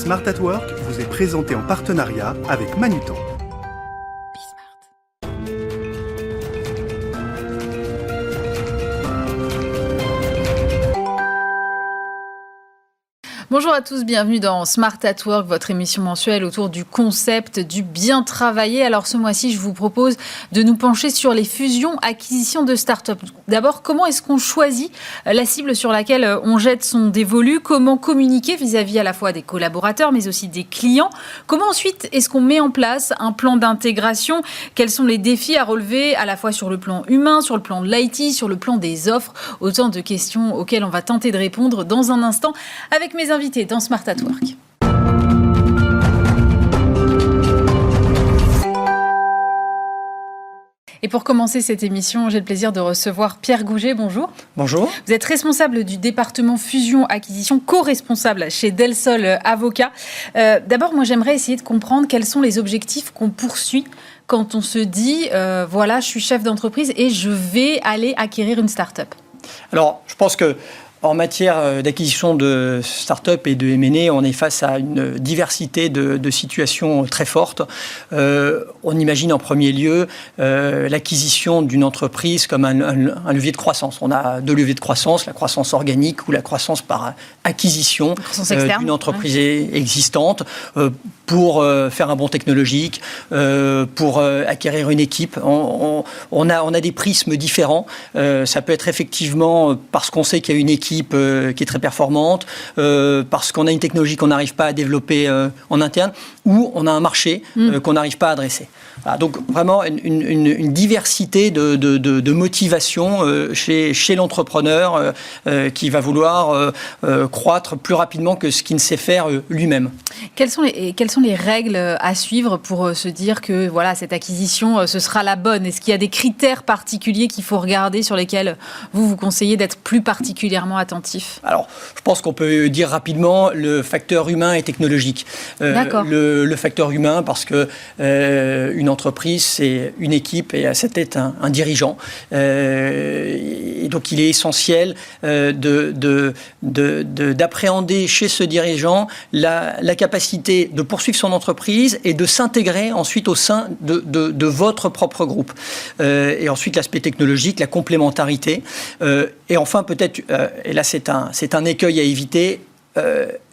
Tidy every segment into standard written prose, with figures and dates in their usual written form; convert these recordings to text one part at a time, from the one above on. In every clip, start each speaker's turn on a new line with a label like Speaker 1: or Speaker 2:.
Speaker 1: Smart at Work vous est présenté en partenariat avec Manutan.
Speaker 2: Bonjour à tous, bienvenue dans Smart at Work, votre émission mensuelle autour du concept du bien travailler. Alors ce mois-ci, je vous propose de nous pencher sur les fusions-acquisitions de start-up. D'abord, comment est-ce qu'on choisit la cible sur laquelle on jette son dévolu? Comment communiquer vis-à-vis à la fois des collaborateurs, mais aussi des clients? Comment ensuite est-ce qu'on met en place un plan d'intégration? Quels sont les défis à relever à la fois sur le plan humain, sur le plan de l'IT, sur le plan des offres? Autant de questions auxquelles on va tenter de répondre dans un instant avec mes invités dans Smart at Work. Et pour commencer cette émission, j'ai le plaisir de recevoir Pierre Gouget. Bonjour.
Speaker 3: Bonjour.
Speaker 2: Vous êtes responsable du département fusion-acquisition, co-responsable chez Del Sol Avocat. D'abord, moi, j'aimerais essayer de comprendre quels sont les objectifs qu'on poursuit quand on se dit, voilà, je suis chef d'entreprise et je vais aller acquérir une start-up. Alors,
Speaker 3: je pense que en matière d'acquisition de start-up et de M&A, on est face à une diversité de situations très fortes. On imagine en premier lieu l'acquisition d'une entreprise comme un levier de croissance. On a deux leviers de croissance, la croissance organique ou la croissance par acquisition d'une entreprise existante pour faire un bond technologique, pour acquérir une équipe. On a des prismes différents. Ça peut être effectivement parce qu'on sait qu'il y a une équipe qui est très performante, parce qu'on a une technologie qu'on n'arrive pas à développer en interne, ou on a un marché qu'on n'arrive pas à adresser. Voilà, donc vraiment une diversité de motivations chez l'entrepreneur qui va vouloir croître plus rapidement que ce qu'il ne sait faire lui-même.
Speaker 2: Quelles sont les règles à suivre pour se dire que voilà, cette acquisition, ce sera la bonne? Est-ce qu'il y a des critères particuliers qu'il faut regarder, sur lesquels vous conseillez d'être plus particulièrement attentif?
Speaker 3: Alors, je pense qu'on peut dire rapidement le facteur humain et technologique.
Speaker 2: D'accord.
Speaker 3: Le facteur humain, parce que une entreprise, c'est une équipe et à sa tête un dirigeant. Et donc, il est essentiel d'appréhender chez ce dirigeant la capacité de poursuivre son entreprise et de s'intégrer ensuite au sein de votre propre groupe. Et ensuite, l'aspect technologique, la complémentarité. Et enfin, peut-être, et là c'est un écueil à éviter,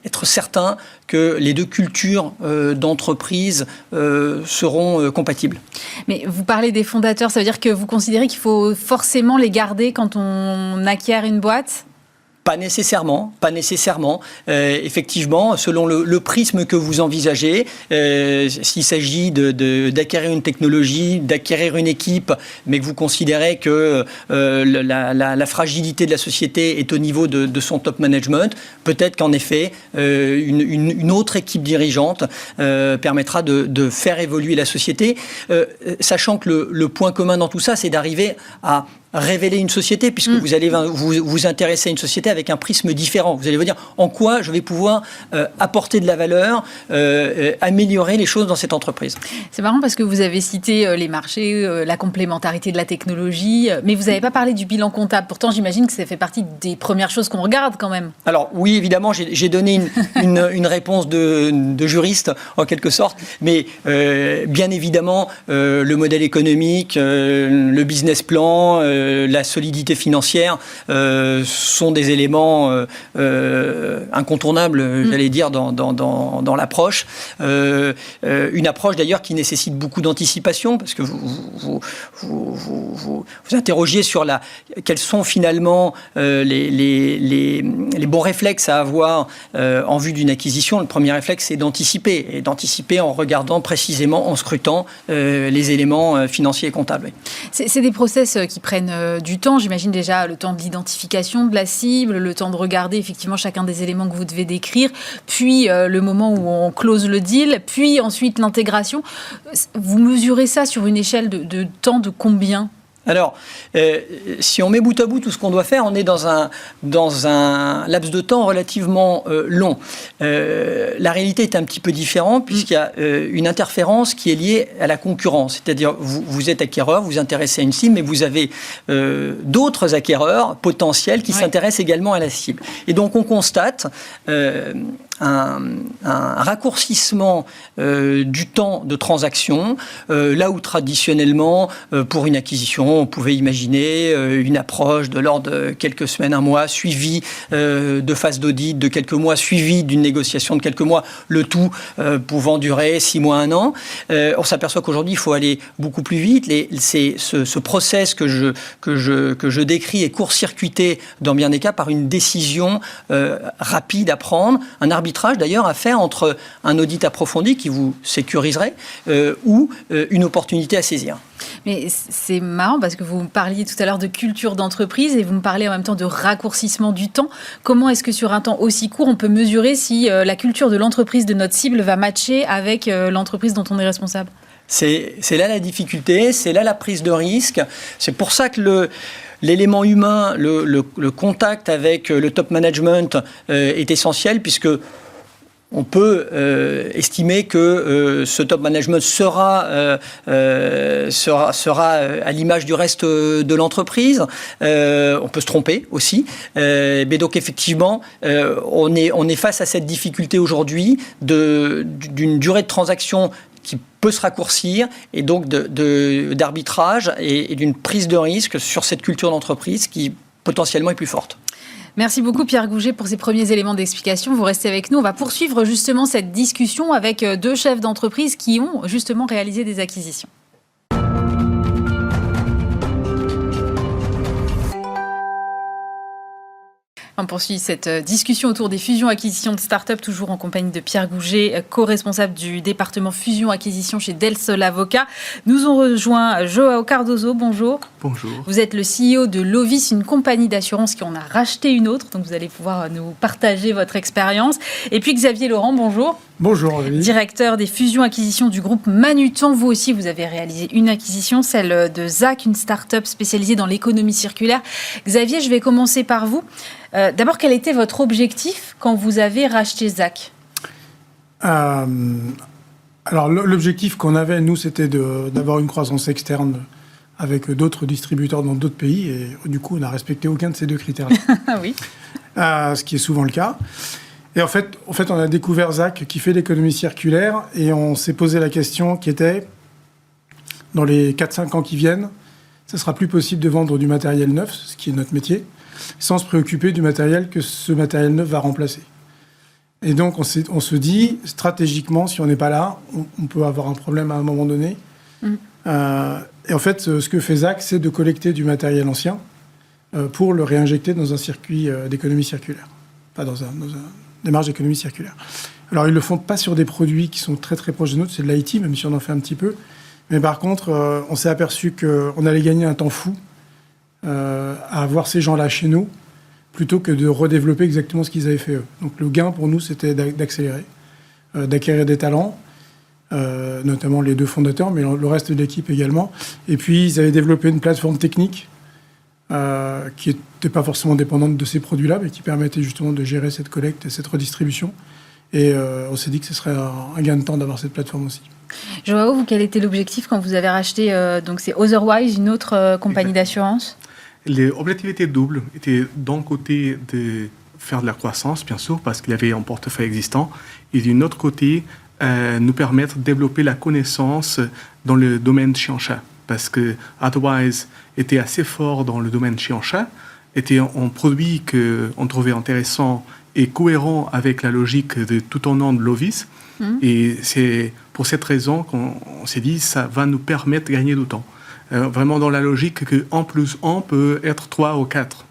Speaker 3: être certain que les deux cultures d'entreprise seront compatibles.
Speaker 2: Mais vous parlez des fondateurs, ça veut dire que vous considérez qu'il faut forcément les garder quand on acquiert une boîte ?
Speaker 3: Pas nécessairement. Effectivement, selon le prisme que vous envisagez, s'il s'agit d'acquérir une technologie, d'acquérir une équipe, mais que vous considérez que la fragilité de la société est au niveau de son top management, peut-être qu'en effet, une autre équipe dirigeante permettra de faire évoluer la société, sachant que le point commun dans tout ça, c'est d'arriver à révéler une société, puisque vous allez vous intéresser à une société avec un prisme différent. Vous allez vous dire en quoi je vais pouvoir apporter de la valeur, améliorer les choses dans cette entreprise.
Speaker 2: C'est marrant parce que vous avez cité les marchés, la complémentarité de la technologie, mais vous n'avez pas parlé du bilan comptable. Pourtant, j'imagine que ça fait partie des premières choses qu'on regarde quand même.
Speaker 3: Alors oui, évidemment, j'ai donné une réponse de juriste en quelque sorte, mais bien évidemment, le modèle économique, le business plan, la solidité financière sont des éléments incontournables, j'allais dire, dans l'approche. Une approche d'ailleurs qui nécessite beaucoup d'anticipation, parce que vous interrogiez sur quels sont finalement les bons réflexes à avoir en vue d'une acquisition. Le premier réflexe, c'est d'anticiper en regardant précisément, en scrutant les éléments financiers et comptables.
Speaker 2: C'est des process qui prennent du temps, j'imagine déjà le temps de l'identification de la cible, le temps de regarder effectivement chacun des éléments que vous devez décrire, puis le moment où on close le deal, puis ensuite l'intégration. Vous mesurez ça sur une échelle de temps de combien ?
Speaker 3: Alors, si on met bout à bout tout ce qu'on doit faire, on est dans un laps de temps relativement long. La réalité est un petit peu différente puisqu'il y a une interférence qui est liée à la concurrence. C'est-à-dire, vous êtes acquéreur, vous vous intéressez à une cible, mais vous avez d'autres acquéreurs potentiels qui s'intéressent également à la cible. Et donc, on constate raccourcissement du temps de transaction, là où traditionnellement, pour une acquisition, on pouvait imaginer une approche de l'ordre de quelques semaines, un mois, suivi de phase d'audit de quelques mois, suivi d'une négociation de quelques mois, le tout pouvant durer 6 mois, 1 an. On s'aperçoit qu'aujourd'hui, il faut aller beaucoup plus vite. Ce process que je décris est court-circuité dans bien des cas par une décision rapide à prendre, un arbitrage d'ailleurs à faire entre un audit approfondi qui vous sécuriserait ou une opportunité à saisir.
Speaker 2: Mais c'est marrant parce que vous me parliez tout à l'heure de culture d'entreprise et vous me parlez en même temps de raccourcissement du temps. Comment est-ce que sur un temps aussi court, on peut mesurer si la culture de l'entreprise de notre cible va matcher avec l'entreprise dont on est responsable ?
Speaker 3: C'est là la difficulté, c'est là la prise de risque. C'est pour ça que l'élément humain, le contact avec le top management est essentiel, puisque on peut estimer que ce top management sera à l'image du reste de l'entreprise. On peut se tromper aussi. Mais donc effectivement, on est face à cette difficulté aujourd'hui d'une durée de transaction qui peut se raccourcir et donc d'arbitrage et d'une prise de risque sur cette culture d'entreprise qui potentiellement est plus forte.
Speaker 2: Merci beaucoup Pierre Gouget pour ces premiers éléments d'explication. Vous restez avec nous. On va poursuivre justement cette discussion avec 2 chefs d'entreprise qui ont justement réalisé des acquisitions. On poursuit cette discussion autour des fusions-acquisitions de start-up, toujours en compagnie de Pierre Gouget, co-responsable du département fusion-acquisition chez Del Sol Avocat. Nous ont rejoint Joao Cardoso, bonjour.
Speaker 4: Bonjour.
Speaker 2: Vous êtes le CEO de Lovis, une compagnie d'assurance qui en a racheté une autre, donc vous allez pouvoir nous partager votre expérience. Et puis Xavier Laurent, bonjour.
Speaker 4: Bonjour, Aurélie.
Speaker 2: Directeur des fusions-acquisitions du groupe Manutan. Vous aussi, vous avez réalisé une acquisition, celle de ZAC, une start-up spécialisée dans l'économie circulaire. Xavier, je vais commencer par vous. D'abord, quel était votre objectif quand vous avez racheté ZAC ?
Speaker 4: Alors, l'objectif qu'on avait, nous, c'était d'avoir une croissance externe avec d'autres distributeurs dans d'autres pays. Et du coup, on n'a respecté aucun de ces 2 critères-là.
Speaker 2: Oui.
Speaker 4: Ce qui est souvent le cas. Et en fait, on a découvert ZAC qui fait l'économie circulaire et on s'est posé la question qui était, dans les 4-5 ans qui viennent, ce sera plus possible de vendre du matériel neuf, ce qui est notre métier, sans se préoccuper du matériel que ce matériel neuf va remplacer. Et donc, on se dit, stratégiquement, si on n'est pas là, on peut avoir un problème à un moment donné. Et en fait, ce que fait ZAC, c'est de collecter du matériel ancien pour le réinjecter dans un circuit d'économie circulaire. Pas dans une démarche d'économie circulaire. Alors, ils ne le font pas sur des produits qui sont très très proches de nôtres, c'est de l'IT, même si on en fait un petit peu. Mais par contre, on s'est aperçu qu'on allait gagner un temps fou à avoir ces gens-là chez nous, plutôt que de redévelopper exactement ce qu'ils avaient fait eux. Donc le gain pour nous, c'était d'accélérer, d'acquérir des talents, notamment les 2 fondateurs, mais le reste de l'équipe également. Et puis, ils avaient développé une plateforme technique qui n'était pas forcément dépendante de ces produits-là, mais qui permettait justement de gérer cette collecte et cette redistribution. Et on s'est dit que ce serait un gain de temps d'avoir cette plateforme aussi.
Speaker 2: Joao, vous, quel était l'objectif quand vous avez racheté donc c'est Otherwise, une autre compagnie d'assurance ?
Speaker 5: L'objectif était double. Était d'un côté de faire de la croissance, bien sûr, parce qu'il y avait un portefeuille existant, et d'un autre côté, nous permettre de développer la connaissance dans le domaine chien-chat. Parce que Otherwise était assez fort dans le domaine chien-chat, était un produit qu'on trouvait intéressant et cohérent avec la logique de tout au nom de Lovis. Et c'est pour cette raison qu'on s'est dit ça va nous permettre de gagner du temps. Vraiment dans la logique que 1 plus 1 peut être 3 ou 4.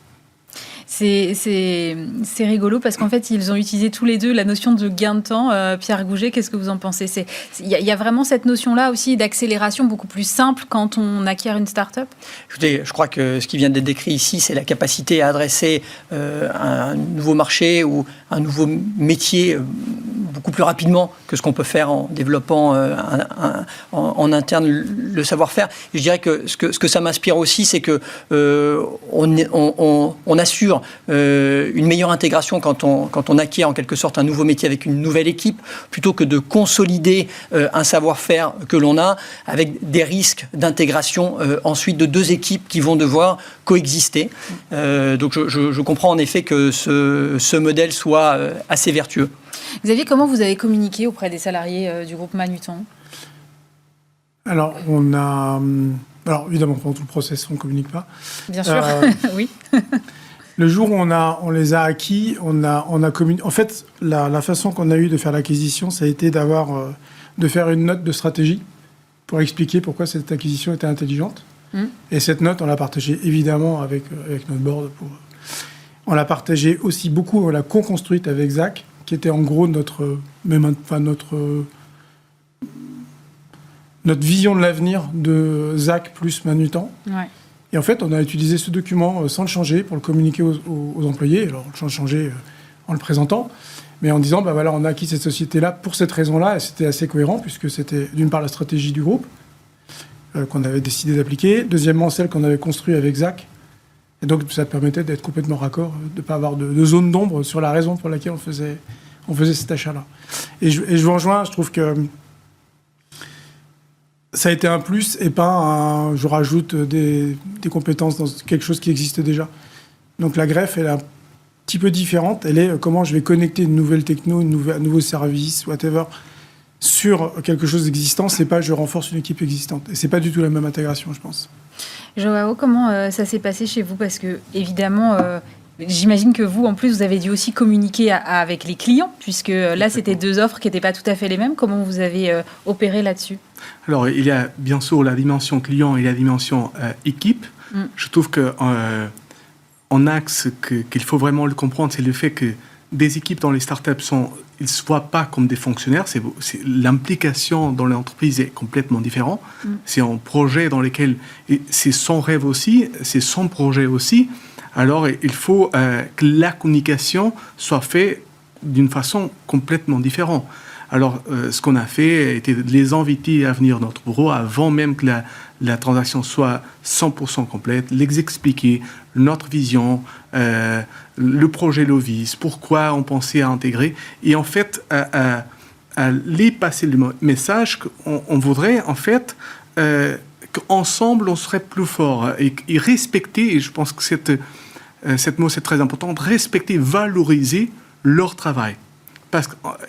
Speaker 2: C'est rigolo parce qu'en fait, ils ont utilisé tous les 2 la notion de gain de temps. Pierre Gouget, qu'est-ce que vous en pensez ? Il y a vraiment cette notion-là aussi d'accélération beaucoup plus simple quand on acquiert une start-up ?
Speaker 3: Écoutez, je crois que ce qui vient d'être décrit ici, c'est la capacité à adresser un nouveau marché ou un nouveau métier beaucoup plus rapidement que ce qu'on peut faire en développant en interne le savoir-faire. Et je dirais que ce que ça m'inspire aussi, c'est que on assure une meilleure intégration quand on acquiert en quelque sorte un nouveau métier avec une nouvelle équipe, plutôt que de consolider un savoir-faire que l'on a avec des risques d'intégration ensuite de 2 équipes qui vont devoir coexister. Donc je comprends en effet que ce modèle soit assez vertueux.
Speaker 2: Xavier, comment vous avez communiqué auprès des salariés du groupe Manutan ?
Speaker 4: Alors, alors, évidemment, pendant tout le process, on ne communique pas.
Speaker 2: Bien sûr, oui.
Speaker 4: Le jour où on les a acquis, on a communiqué. En fait, la façon qu'on a eue de faire l'acquisition, ça a été de faire une note de stratégie pour expliquer pourquoi cette acquisition était intelligente. Et cette note, on l'a partagée évidemment avec notre board. On l'a partagée aussi beaucoup, on l'a co-construite avec Zach, qui était en gros notre vision de l'avenir de Zach plus Manutan.
Speaker 2: Ouais.
Speaker 4: Et en fait, on a utilisé ce document sans le changer pour le communiquer aux employés. Alors, on le changeait en le présentant, mais en disant, voilà, on a acquis cette société-là pour cette raison-là, et c'était assez cohérent, puisque c'était d'une part la stratégie du groupe, qu'on avait décidé d'appliquer, deuxièmement, celle qu'on avait construite avec Zach. Et donc, ça permettait d'être complètement raccord, de ne pas avoir de zone d'ombre sur la raison pour laquelle on faisait cet achat-là. Et je vous rejoins, je trouve que ça a été un plus et pas je rajoute des compétences dans quelque chose qui existe déjà. Donc la greffe, elle est un petit peu différente. Elle est comment je vais connecter une nouvelle techno, un nouveau service, whatever, sur quelque chose d'existant. C'est pas je renforce une équipe existante. Et c'est pas du tout la même intégration, je pense.
Speaker 2: Joao, comment ça s'est passé chez vous ? Parce que, évidemment, j'imagine que vous, en plus, vous avez dû aussi communiquer avec les clients, puisque là, c'était deux offres qui n'étaient pas tout à fait les mêmes. Comment vous avez opéré là-dessus ?
Speaker 5: Alors, il y a bien sûr la dimension client et la dimension équipe. Je trouve qu'un axe qu'il faut vraiment le comprendre, c'est le fait que des équipes dans les startups ils ne se voient pas comme des fonctionnaires. L'implication dans l'entreprise est complètement différente. C'est un projet dans lequel c'est son rêve aussi, c'est son projet aussi. Alors, il faut que la communication soit faite d'une façon complètement différente. Alors, ce qu'on a fait était de les inviter à venir dans notre bureau avant même que la transaction soit 100% complète, les expliquer notre vision, le projet Lovis, pourquoi on pensait à intégrer, et en fait, à les passer le message qu'on voudrait, en fait, qu'ensemble, on serait plus fort et respecter, et je pense que cette mot, c'est très important, respecter, valoriser leur travail.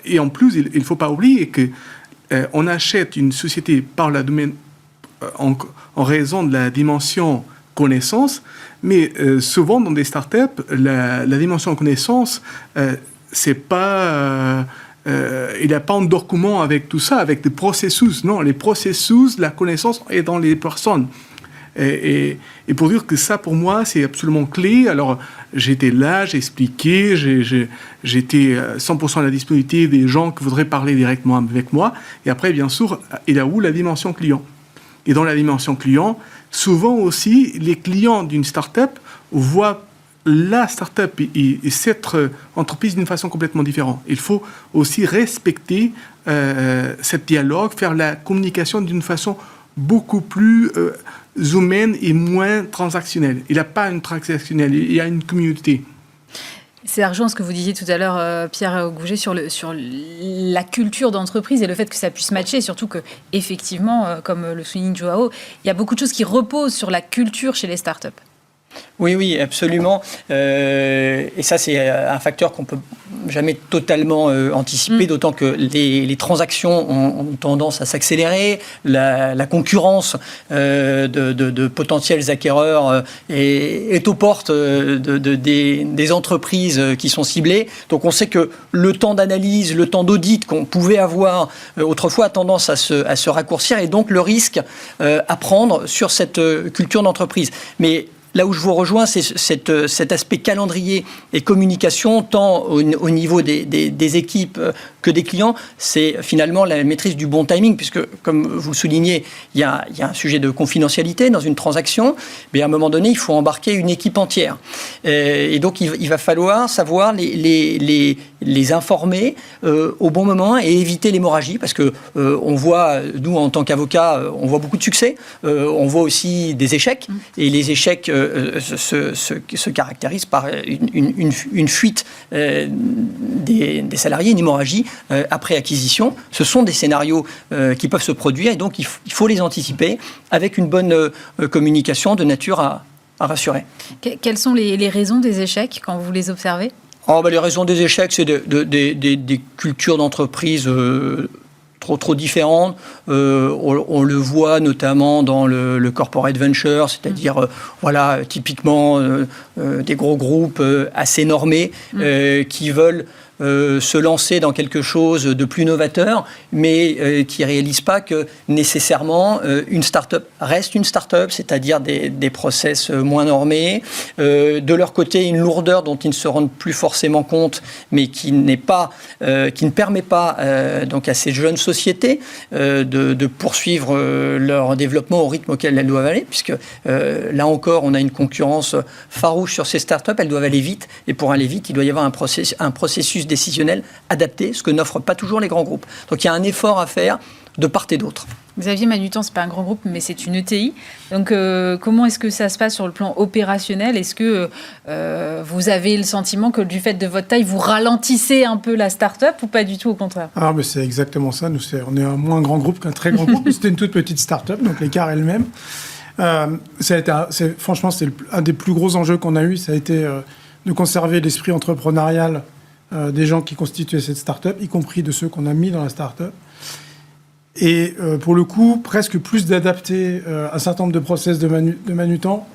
Speaker 5: Et en plus, il ne faut pas oublier qu'on achète une société par la domaine, en raison de la dimension connaissance, mais souvent dans des startups, la dimension connaissance, c'est pas... il n'y a pas un document avec tout ça, avec des processus. Non, les processus, la connaissance est dans les personnes. Et pour dire que ça, pour moi, c'est absolument clé. Alors, j'étais là, j'ai expliqué, j'étais 100% à la disponibilité des gens qui voudraient parler directement avec moi. Et après, bien sûr, il y a où la dimension client. Et dans la dimension client, souvent aussi, les clients d'une start-up voient la start-up et cette entreprise d'une façon complètement différente. Il faut aussi respecter ce dialogue, faire la communication d'une façon beaucoup plus humaine et moins transactionnelle. Il n'y a pas une transactionnelle, il y a une communauté.
Speaker 2: C'est argent ce que vous disiez tout à l'heure, Pierre Gouget, sur la culture d'entreprise et le fait que ça puisse matcher, surtout que, effectivement, comme le souligne Joao, il y a beaucoup de choses qui reposent sur la culture chez les startups.
Speaker 3: Oui, absolument. Et ça, c'est un facteur qu'on ne peut jamais totalement anticiper, d'autant que les transactions ont tendance à s'accélérer. La concurrence de potentiels acquéreurs est aux portes des entreprises qui sont ciblées. Donc, on sait que le temps d'analyse, le temps d'audit qu'on pouvait avoir autrefois a tendance à se raccourcir, et donc le risque à prendre sur cette culture d'entreprise. Mais là où je vous rejoins, c'est cet aspect calendrier et communication, tant au niveau des équipes que des clients. C'est finalement la maîtrise du bon timing, puisque, comme vous soulignez, il y a un sujet de confidentialité dans une transaction, mais à un moment donné, il faut embarquer une équipe entière. Et donc, il va falloir savoir les informer au bon moment et éviter l'hémorragie, parce que on voit, nous, en tant qu'avocats, on voit beaucoup de succès, on voit aussi des échecs, et les échecs se caractérisent par une fuite des salariés, une hémorragie après acquisition. Ce sont des scénarios qui peuvent se produire, et donc il faut les anticiper avec une bonne communication de nature à rassurer.
Speaker 2: Quelles sont les raisons des échecs quand vous les observez ?
Speaker 3: Les raisons des échecs, c'est des cultures d'entreprise trop différentes. On le voit notamment dans le corporate venture, c'est-à-dire typiquement des gros groupes assez normés qui veulent se lancer dans quelque chose de plus novateur, mais qui ne réalisent pas que nécessairement une start-up reste une start-up, c'est-à-dire des process moins normés. De leur côté, une lourdeur dont ils ne se rendent plus forcément compte, mais qui ne permet pas donc à ces jeunes sociétés de poursuivre leur développement au rythme auquel elles doivent aller, puisque là encore, on a une concurrence farouche sur ces start-up. Elles doivent aller vite, et pour aller vite, il doit y avoir un processus décisionnel adapté, ce que n'offrent pas toujours les grands groupes. Donc il y a un effort à faire de part et d'autre.
Speaker 2: Xavier Manutan, ce n'est pas un grand groupe, mais c'est une ETI. Donc comment est-ce que ça se passe sur le plan opérationnel ? Est-ce que vous avez le sentiment que du fait de votre taille, vous ralentissez un peu la start-up ou pas du tout, au contraire ?
Speaker 4: Mais c'est exactement ça. On est un moins grand groupe qu'un très grand groupe. C'était une toute petite start-up, donc l'écart est le même. Franchement, c'est un des plus gros enjeux qu'on a eu. Ça a été de conserver l'esprit entrepreneurial des gens qui constituaient cette start-up, y compris de ceux qu'on a mis dans la start-up. Et pour le coup, presque plus d'adapter un certain nombre de process de Manutan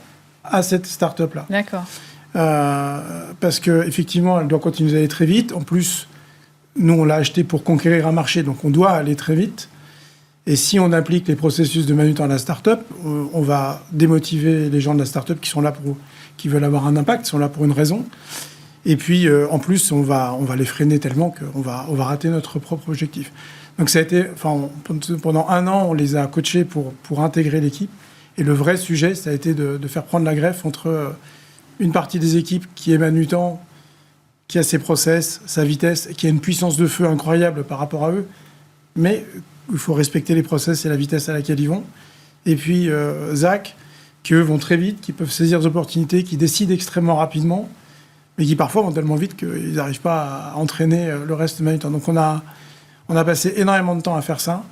Speaker 4: à cette start-up-là.
Speaker 2: D'accord.
Speaker 4: Parce qu'effectivement, elle doit continuer à aller très vite. En plus, nous, on l'a acheté pour conquérir un marché, donc on doit aller très vite. Et si on applique les processus de Manutan à la start-up, on va démotiver les gens de la start-up qui veulent avoir un impact, qui sont là pour une raison. Et puis, en plus, on va les freiner tellement qu'on va rater notre propre objectif. Donc, ça a été, pendant 1 an, on les a coachés pour intégrer l'équipe. Et le vrai sujet, ça a été de faire prendre la greffe entre une partie des équipes qui est Manutan, qui a ses process, sa vitesse, qui a une puissance de feu incroyable par rapport à eux. Mais il faut respecter les process et la vitesse à laquelle ils vont. Et puis, Zach, qui eux vont très vite, qui peuvent saisir des opportunités, qui décident extrêmement rapidement, mais qui parfois vont tellement vite qu'ils n'arrivent pas à entraîner le reste de Manutan. Donc on a passé énormément de temps à faire ça.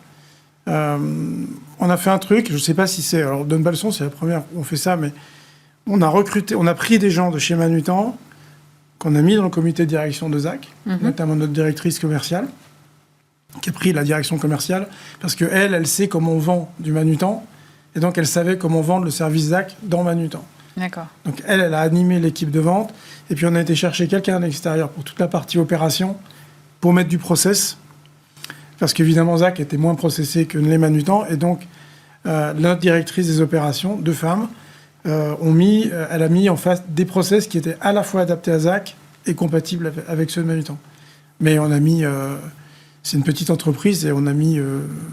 Speaker 4: On a fait un truc, je ne sais pas si c'est... Alors, donne pas le son, c'est la première où on fait ça, mais on a pris des gens de chez Manutan qu'on a mis dans le comité de direction de Zach, notamment notre directrice commerciale, qui a pris la direction commerciale, parce qu'elle sait comment on vend du Manutan, et donc elle savait comment vendre le service Zach dans Manutan.
Speaker 2: D'accord.
Speaker 4: Donc elle a animé l'équipe de vente, et puis on a été chercher quelqu'un à l'extérieur pour toute la partie opération, pour mettre du process, parce qu'évidemment Zach était moins processé que les Manutan, et donc notre directrice des opérations, 2 femmes, elle a mis en face des process qui étaient à la fois adaptés à Zach et compatibles avec ceux de Manutan. Mais on a mis... c'est une petite entreprise, et on a mis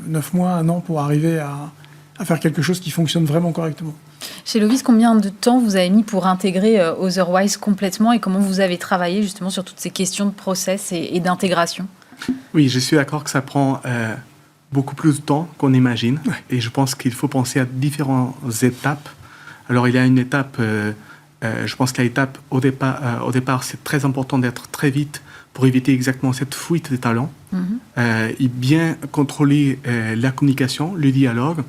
Speaker 4: 9 mois, 1 an pour arriver à faire quelque chose qui fonctionne vraiment correctement.
Speaker 2: Chez Lovis, combien de temps vous avez mis pour intégrer Otherwise complètement, et comment vous avez travaillé justement sur toutes ces questions de process et d'intégration ?
Speaker 5: Oui, je suis d'accord que ça prend beaucoup plus de temps qu'on imagine. Ouais. Et je pense qu'il faut penser à différentes étapes. Alors, il y a une étape, je pense que l'étape au départ, c'est très important d'être très vite pour éviter exactement cette fuite des talents. Et bien contrôler la communication, le dialogue,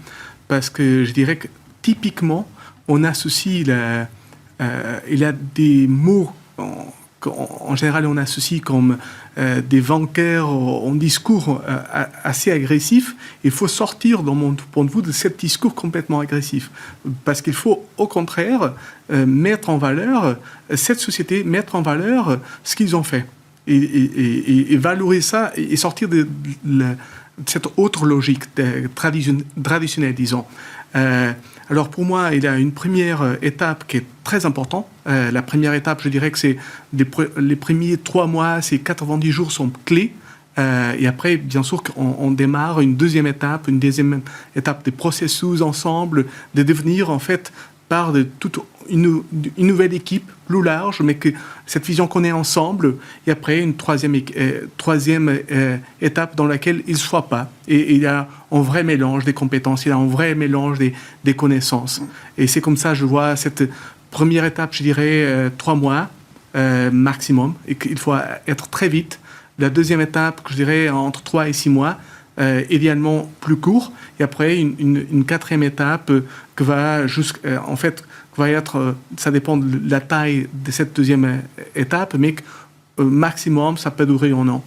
Speaker 5: parce que je dirais que typiquement, on associe il y a des mots qu'en général on associe comme des vainqueurs en discours assez agressif. Il faut sortir, dans mon point de vue, de ce discours complètement agressif. Parce qu'il faut, au contraire, mettre en valeur cette société, mettre en valeur ce qu'ils ont fait. Et valoriser ça et sortir de cette autre logique traditionnelle, disons. Alors pour moi, il y a une première étape qui est très importante. La première étape, je dirais que c'est les premiers 3 mois, ces 90 jours sont clés. Et après, bien sûr, on démarre une deuxième étape des processus ensemble, de devenir en fait part de toute une nouvelle équipe plus large, mais que cette vision qu'on est ensemble, et après une troisième étape dans laquelle il ne soit pas. Et il y a un vrai mélange des compétences, il y a un vrai mélange des connaissances. Et c'est comme ça, je vois cette première étape, je dirais 3 mois maximum, et qu'il faut être très vite. La deuxième étape, je dirais entre 3 et 6 mois, idéalement plus court, et après une quatrième étape que va être, ça dépend de la taille de cette deuxième étape, mais maximum, ça peut durer un an.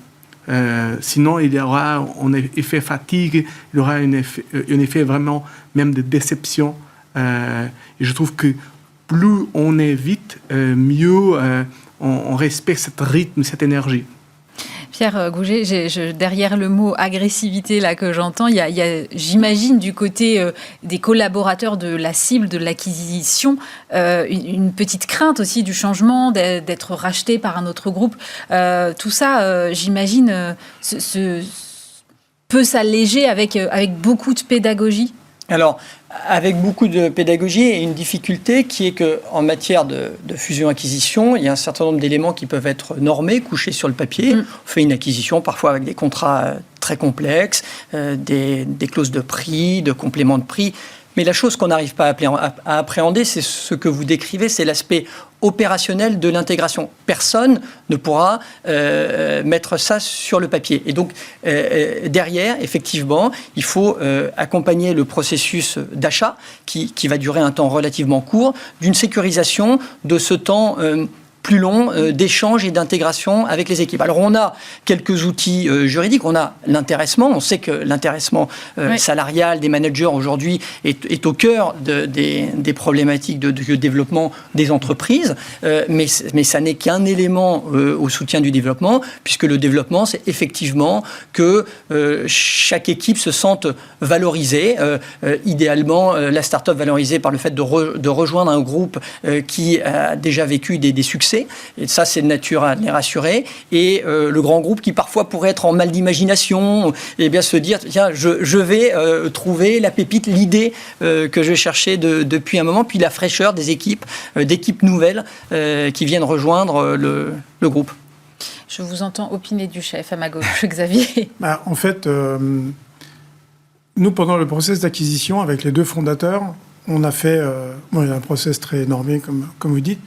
Speaker 5: Sinon, il y aura un effet fatigue, il y aura un effet vraiment même de déception. Et je trouve que plus on est vite, mieux on respecte ce rythme, cette énergie.
Speaker 2: Pierre Gouget, derrière le mot agressivité là, que j'entends, il y a, j'imagine, du côté des collaborateurs de la cible, de l'acquisition, une petite crainte aussi du changement, d'être racheté par un autre groupe. Tout ça, j'imagine, peut s'alléger avec beaucoup de pédagogie.
Speaker 3: Alors, avec beaucoup de pédagogie et une difficulté qui est qu'en matière de fusion-acquisition, il y a un certain nombre d'éléments qui peuvent être normés, couchés sur le papier. On fait une acquisition parfois avec des contrats très complexes, des clauses de prix, de compléments de prix. Mais la chose qu'on n'arrive pas à appréhender, c'est ce que vous décrivez, c'est l'aspect opérationnel de l'intégration. Personne ne pourra mettre ça sur le papier. Et donc, derrière, effectivement, il faut accompagner le processus d'achat qui va durer un temps relativement court, d'une sécurisation de ce temps plus long d'échange et d'intégration avec les équipes. Alors, on a quelques outils juridiques. On a l'intéressement. On sait que l'intéressement salarial des managers aujourd'hui est au cœur des problématiques de développement des entreprises. Mais ça n'est qu'un élément au soutien du développement, puisque le développement, c'est effectivement que chaque équipe se sente valorisée. Idéalement, la start-up valorisée par le fait de rejoindre un groupe qui a déjà vécu des succès. Et ça, c'est de nature à les rassurer. Et le grand groupe qui parfois pourrait être en mal d'imagination, et bien se dire, tiens, je vais trouver la pépite, l'idée que je cherchais depuis un moment, puis la fraîcheur des équipes, d'équipes nouvelles qui viennent rejoindre le groupe.
Speaker 2: Je vous entends opiner du chef à ma gauche, Xavier.
Speaker 4: En fait, nous, pendant le process d'acquisition, avec les deux fondateurs, on a fait il y a un process très normé, comme vous dites.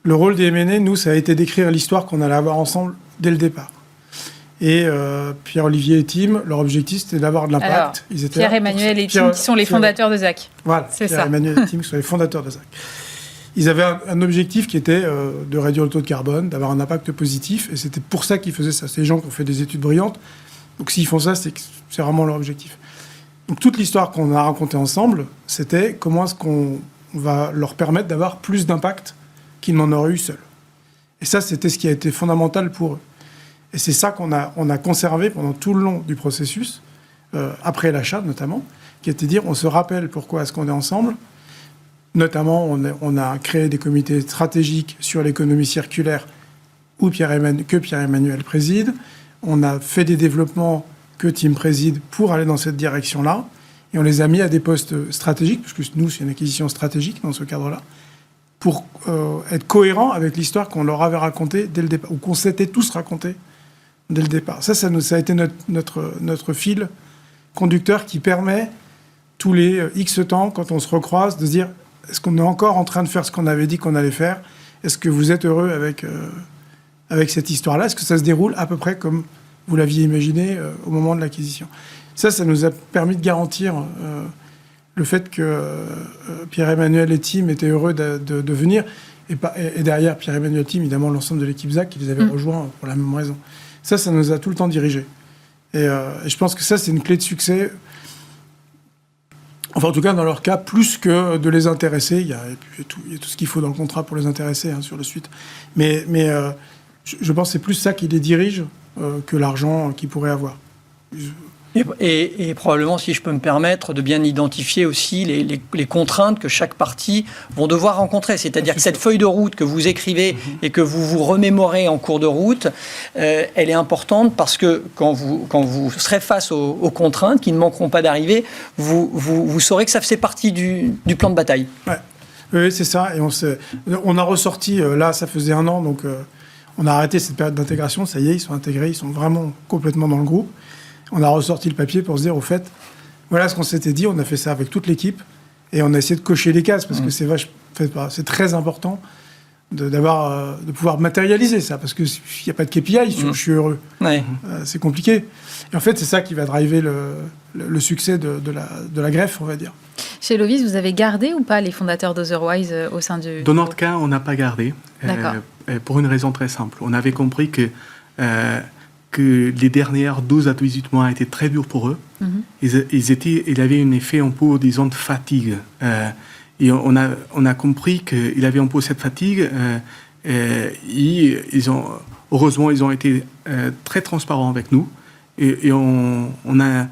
Speaker 4: Le rôle des M&A, nous, ça a été d'écrire l'histoire qu'on allait avoir ensemble dès le départ. Et Pierre-Olivier et Tim, leur objectif, c'était d'avoir de l'impact.
Speaker 2: Pierre-Emmanuel et Tim, qui sont les fondateurs de ZAC.
Speaker 4: Voilà, Pierre-Emmanuel et Tim, qui sont les fondateurs de ZAC. Ils avaient un objectif qui était de réduire le taux de carbone, d'avoir un impact positif, et c'était pour ça qu'ils faisaient ça. C'est des gens qui ont fait des études brillantes. Donc s'ils font ça, c'est vraiment leur objectif. Donc toute l'histoire qu'on a racontée ensemble, c'était comment est-ce qu'on va leur permettre d'avoir plus d'impact qu'ils n'en auraient eu seuls. Et ça, c'était ce qui a été fondamental pour eux. Et c'est ça qu'on a conservé pendant tout le long du processus, après l'achat notamment, qui était de dire, on se rappelle pourquoi est-ce qu'on est ensemble. Notamment, on a créé des comités stratégiques sur l'économie circulaire que Pierre-Emmanuel préside. On a fait des développements que Tim préside pour aller dans cette direction-là. Et on les a mis à des postes stratégiques, puisque nous, c'est une acquisition stratégique dans ce cadre-là, pour être cohérent avec l'histoire qu'on leur avait racontée dès le départ, ou qu'on s'était tous raconté dès le départ. Ça a été notre fil conducteur qui permet, tous les X temps, quand on se recroise, de se dire, est-ce qu'on est encore en train de faire ce qu'on avait dit qu'on allait faire ? Est-ce que vous êtes heureux avec cette histoire-là ? Est-ce que ça se déroule à peu près comme vous l'aviez imaginé au moment de l'acquisition ? Ça nous a permis de garantir le fait que Pierre-Emmanuel et Tim étaient heureux de venir. Et derrière Pierre-Emmanuel et Tim, évidemment, l'ensemble de l'équipe ZAC qui les avait rejoints pour la même raison. Ça nous a tout le temps dirigés. Et je pense que ça, c'est une clé de succès. Enfin, en tout cas, dans leur cas, plus que de les intéresser. Il y a tout ce qu'il faut dans le contrat pour les intéresser sur le suite. Mais je pense que c'est plus ça qui les dirige que l'argent qu'ils pourraient avoir.
Speaker 3: Et probablement, si je peux me permettre, de bien identifier aussi les contraintes que chaque partie vont devoir rencontrer. C'est-à-dire que cette feuille de route que vous écrivez et que vous vous remémorez en cours de route, elle est importante parce que quand vous serez face aux contraintes qui ne manqueront pas d'arriver, vous saurez que ça fait partie du plan de bataille.
Speaker 4: Ouais. Oui, c'est ça. Et on a ressorti, là, ça faisait 1 an, donc on a arrêté cette période d'intégration. Ça y est, ils sont intégrés, ils sont vraiment complètement dans le groupe. On a ressorti le papier pour se dire, au fait, voilà ce qu'on s'était dit, on a fait ça avec toute l'équipe, et on a essayé de cocher les cases, parce que c'est très important de pouvoir matérialiser ça, parce qu'il n'y a pas de KPI, je suis heureux.
Speaker 3: Ouais.
Speaker 4: C'est compliqué. Et en fait, c'est ça qui va driver le succès de la greffe, on va dire.
Speaker 2: Chez Lovis, vous avez gardé ou pas les fondateurs d'Otherwise au sein du...
Speaker 5: Dans notre cas, on n'a pas gardé, pour une raison très simple. On avait compris que les dernières 12 à 18 mois étaient très durs pour eux. Ils avaient un effet un peu, disons, de fatigue. Et on a compris qu'il avait un peu cette fatigue. Heureusement, ils ont été très transparents avec nous. Et on a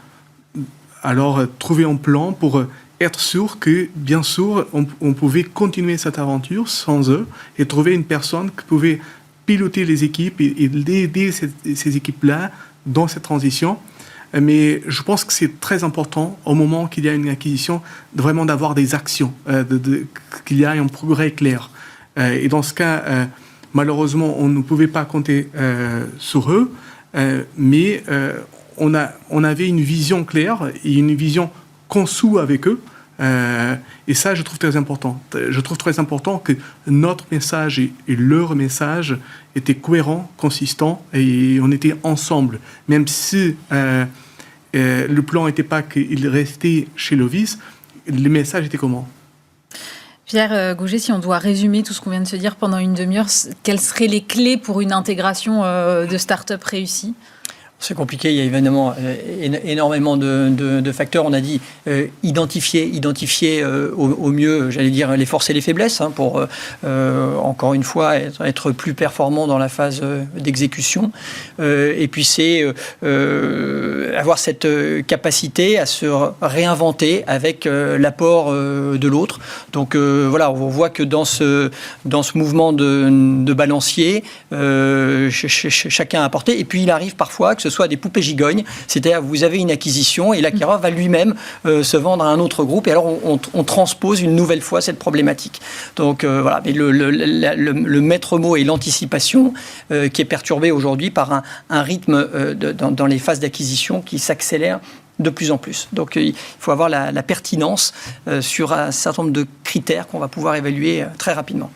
Speaker 5: alors trouvé un plan pour être sûr que, bien sûr, on pouvait continuer cette aventure sans eux et trouver une personne qui pouvait piloter les équipes et aider ces équipes-là dans cette transition. Mais je pense que c'est très important, au moment qu'il y a une acquisition, vraiment d'avoir des actions, qu'il y ait un progrès clair. Et dans ce cas, malheureusement, on ne pouvait pas compter sur eux, mais on avait une vision claire et une vision conçue avec eux. Et ça, je trouve très important. Je trouve très important que notre message et leur message étaient cohérents, consistants, et on était ensemble. Même si le plan n'était pas qu'il restait chez Lovis, le message était comment ?
Speaker 2: Pierre Gouget, si on doit résumer tout ce qu'on vient de se dire pendant une demi-heure, quelles seraient les clés pour une intégration de start-up réussie ?
Speaker 3: C'est compliqué, il y a évidemment énormément de facteurs. On a dit identifier au mieux, j'allais dire, les forces et les faiblesses, pour, encore une fois, être plus performant dans la phase d'exécution. Et puis c'est avoir cette capacité à se réinventer avec l'apport de l'autre. Donc voilà, on voit que dans ce mouvement de balancier, chacun a apporté. Et puis il arrive parfois que ce soit des poupées gigognes, c'est-à-dire vous avez une acquisition et l'acquéreur va lui-même se vendre à un autre groupe et alors on transpose une nouvelle fois cette problématique. Donc voilà, mais le maître mot est l'anticipation qui est perturbée aujourd'hui par un rythme dans les phases d'acquisition qui s'accélère de plus en plus. Donc il faut avoir la pertinence sur un certain nombre de critères qu'on va pouvoir évaluer très rapidement.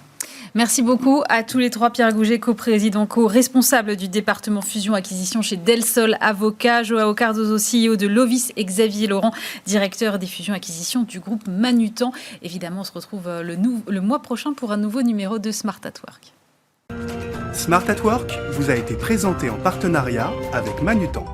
Speaker 2: Merci beaucoup à tous les trois. Pierre Gouget, co-président, co-responsable du département fusion-acquisition chez Del Sol Avocat, Joao Cardoso, CEO de Lovis, et Xavier Laurent, directeur des fusions-acquisitions du groupe Manutan. Évidemment, on se retrouve le mois prochain pour un nouveau numéro de Smart at Work.
Speaker 1: Smart at Work vous a été présenté en partenariat avec Manutan.